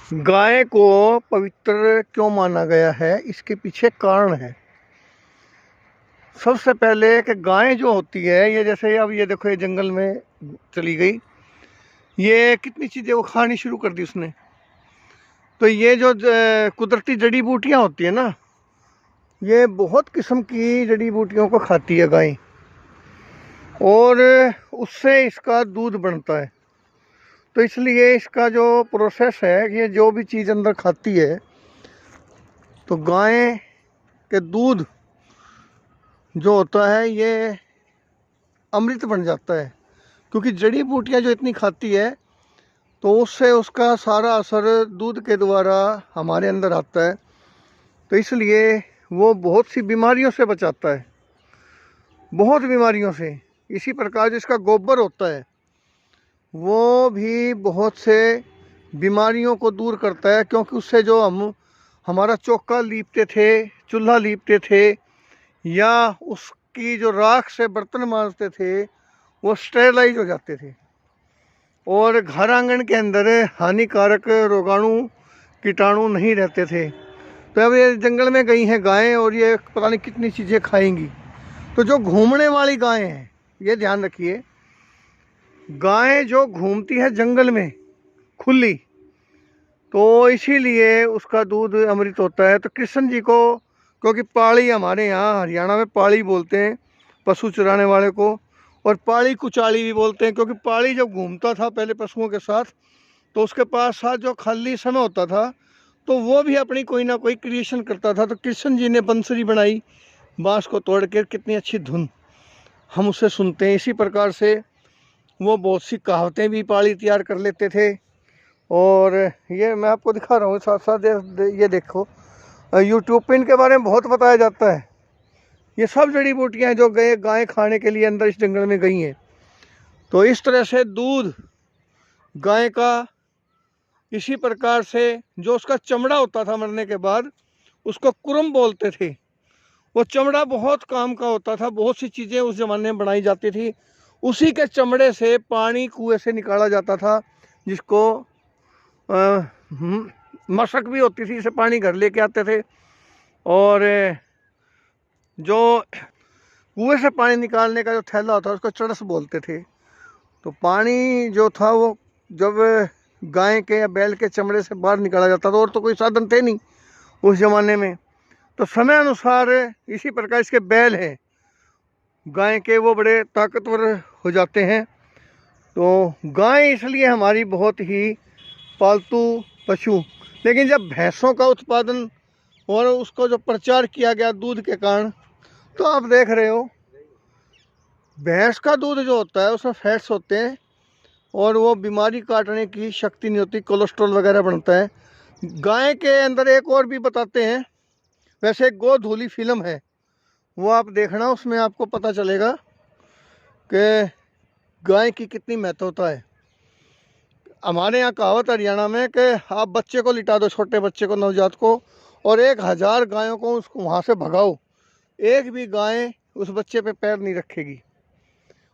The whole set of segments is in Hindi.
गाय को पवित्र क्यों माना गया है, इसके पीछे कारण है। सबसे पहले कि गाय जो होती है, ये जैसे अब ये देखो, ये जंगल में चली गई, ये कितनी चीज़ें वो खानी शुरू कर दी उसने। तो ये जो कुदरती जड़ी बूटियाँ होती है ना, ये बहुत किस्म की जड़ी बूटियों को खाती है गाय, और उससे इसका दूध बनता है। तो इसलिए इसका जो प्रोसेस है, ये जो भी चीज़ अंदर खाती है, तो गाय के दूध जो होता है ये अमृत बन जाता है। क्योंकि जड़ी बूटियाँ जो इतनी खाती है, तो उससे उसका सारा असर दूध के द्वारा हमारे अंदर आता है। तो इसलिए वो बहुत सी बीमारियों से बचाता है, बहुत बीमारियों से। इसी प्रकार जिसका गोबर होता है, वो भी बहुत से बीमारियों को दूर करता है। क्योंकि उससे जो हमारा चौका लीपते थे, चूल्हा लीपते थे, या उसकी जो राख से बर्तन मांजते थे, वो स्टेरलाइज हो जाते थे, और घर आंगन के अंदर हानिकारक रोगाणु कीटाणु नहीं रहते थे। तो अब ये जंगल में गई हैं गायें, और ये पता नहीं कितनी चीज़ें खाएंगी। तो जो घूमने वाली गायें हैं, ये ध्यान रखिए, गाय जो घूमती है जंगल में खुली, तो इसीलिए उसका दूध अमृत होता है। तो कृष्ण जी को, क्योंकि पाड़ी हमारे यहाँ हरियाणा में पाड़ी बोलते हैं पशु चराने वाले को, और पाड़ी कुचाली भी बोलते हैं। क्योंकि पाड़ी जब घूमता था पहले पशुओं के साथ, तो उसके पास साथ जो खाली समय होता था, तो वो भी अपनी कोई ना कोई क्रिएशन करता था। तो कृष्ण जी ने बंसरी बनाई, बाँस को तोड़ के, कितनी अच्छी धुन हम उसे सुनते हैं। इसी प्रकार से वो बहुत सी कहावतें भी पाड़ी तैयार कर लेते थे। और ये मैं आपको दिखा रहा हूँ, साथ साथ ये देखो, यूट्यूब पे इनके बारे में बहुत बताया जाता है। ये सब जड़ी बूटियाँ हैं जो गाय खाने के लिए अंदर इस जंगल में गई हैं। तो इस तरह से दूध गाय का, इसी प्रकार से जो उसका चमड़ा होता था मरने के बाद, उसको कुरम बोलते थे। वो चमड़ा बहुत काम का होता था, बहुत सी चीज़ें उस ज़माने में बनाई जाती थी। उसी के चमड़े से पानी कुएं से निकाला जाता था, जिसको मशक भी होती थी, इसे पानी घर लेके आते थे। और जो कुएं से पानी निकालने का जो थैला होता है, उसको चरस बोलते थे। तो पानी जो था वो जब गाय के या बैल के चमड़े से बाहर निकाला जाता था, और तो कोई साधन थे नहीं उस ज़माने में। तो समय अनुसार इसी प्रकार इसके बैल हैं गाय के, वो बड़े ताकतवर हो जाते हैं। तो गाय इसलिए हमारी बहुत ही पालतू पशु। लेकिन जब भैंसों का उत्पादन और उसको जो प्रचार किया गया दूध के कारण, तो आप देख रहे हो भैंस का दूध जो होता है उसमें फैट्स होते हैं, और वो बीमारी काटने की शक्ति नहीं होती, कोलेस्ट्रॉल वगैरह बनता है। गाय के अंदर एक और भी बताते हैं, वैसे एक गोधूली फिल्म है, वो आप देखना, उसमें आपको पता चलेगा कि गाय की कितनी महत्वता है। हमारे यहाँ कहावत हरियाणा में कि आप बच्चे को लिटा दो, छोटे बच्चे को, नवजात को, और 1000 गायों को उसको वहाँ से भगाओ, एक भी गाय उस बच्चे पे पैर नहीं रखेगी,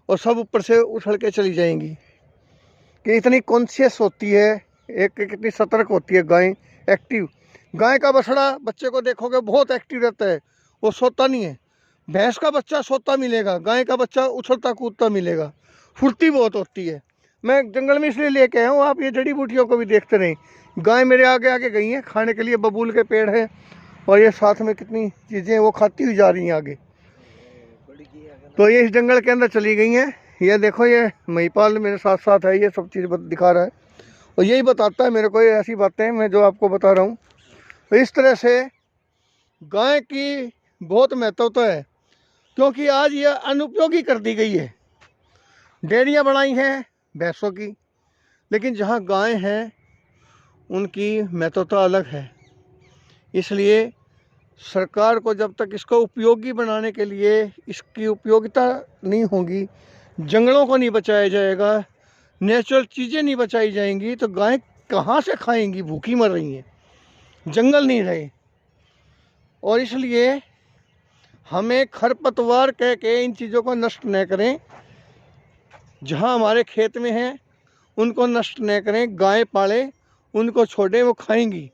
और सब ऊपर से उछल के चली जाएंगी। कि इतनी कॉन्शियस होती है, एक कितनी सतर्क होती है गाय, एक्टिव। गाय का बछड़ा बच्चे को देखोगे बहुत एक्टिव रहता है, वो सोता नहीं है। भैंस का बच्चा सोता मिलेगा, गाय का बच्चा उछलता कूदता मिलेगा, फुर्ती बहुत होती है। मैं जंगल में इसलिए लेके आया हूँ, आप ये जड़ी बूटियों को भी देखते रहें। गाय मेरे आगे आगे गई हैं खाने के लिए, बबूल के पेड़ हैं, और ये साथ में कितनी चीज़ें वो खाती हुई जा रही हैं आगे। तो ये इस जंगल के अंदर चली गई हैं। ये देखो, ये महिपाल मेरे साथ साथ है, ये सब चीज़ दिखा रहा है, और यही बताता है मेरे को ये ऐसी बातें मैं जो आपको बता रहा हूँ। तो इस तरह से गाय की बहुत महत्वता है, क्योंकि आज ये अनुपयोगी कर दी गई है। डेयरियाँ बनाई हैं भैंसों की, लेकिन जहाँ गाय हैं उनकी महत्वता अलग है। इसलिए सरकार को जब तक इसको उपयोगी बनाने के लिए इसकी उपयोगिता नहीं होगी, जंगलों को नहीं बचाया जाएगा, नेचुरल चीज़ें नहीं बचाई जाएंगी, तो गाय कहाँ से खाएंगी, भूखी मर रही हैं, जंगल नहीं रहे। और इसलिए हमें खरपतवार कह के इन चीज़ों को नष्ट न करें, जहाँ हमारे खेत में हैं उनको नष्ट न करें, गाय पालें, उनको छोड़ें, वो खाएंगी।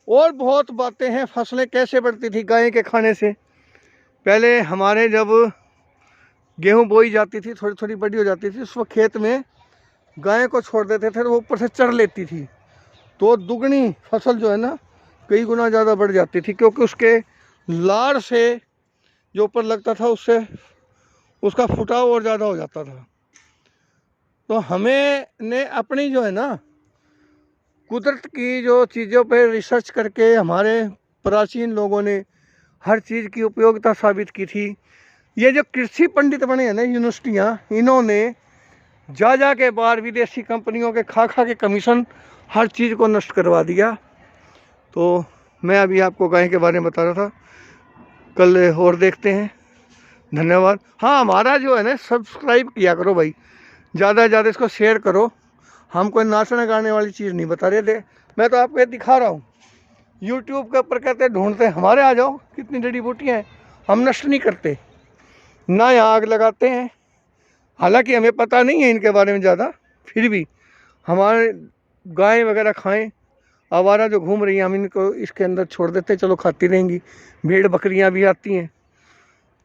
और बहुत बातें हैं। फसलें कैसे बढ़ती थी गाय के खाने से। पहले हमारे जब गेहूं बोई जाती थी, थोड़ी थोड़ी बड़ी हो जाती थी, उस वक्त खेत में गाय को छोड़ देते थे तो वो ऊपर से चर लेती थी, तो दुगनी फसल जो है ना कई गुना ज़्यादा बढ़ जाती थी, क्योंकि उसके लार से जो ऊपर लगता था उससे उसका फुटाव और ज़्यादा हो जाता था। तो हमें ने अपनी जो है ना कुदरत की जो चीज़ों पर रिसर्च करके हमारे प्राचीन लोगों ने हर चीज़ की उपयोगिता साबित की थी। ये जो कृषि पंडित बने हैं ना यूनिवर्सिटियाँ, इन्होंने जा के बाहर विदेशी कंपनियों के खा के कमीशन हर चीज़ को नष्ट करवा दिया। तो मैं अभी आपको गाय के बारे में बता रहा था, कल और देखते हैं। धन्यवाद। हाँ, हमारा जो है ना सब्सक्राइब किया करो भाई, ज़्यादा से ज़्यादा इसको शेयर करो। हम कोई नाचने गाने वाली चीज़ नहीं बता रहे थे, मैं तो आपको ये दिखा रहा हूँ। यूट्यूब के ऊपर कहते ढूंढते हमारे आ जाओ, कितनी जड़ी बूटियाँ हैं। हम नष्ट नहीं करते, ना यहाँ आग लगाते हैं। हालांकि हमें पता नहीं है इनके बारे में ज़्यादा, फिर भी हमारे गाय वगैरह खाएं, आवारा जो घूम रही हैं हम इनको इसके अंदर छोड़ देते, चलो खाती रहेंगी। भेड़ बकरियां भी आती हैं।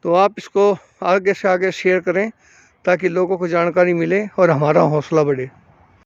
तो आप इसको आगे से आगे शेयर करें ताकि लोगों को जानकारी मिले और हमारा हौसला बढ़े।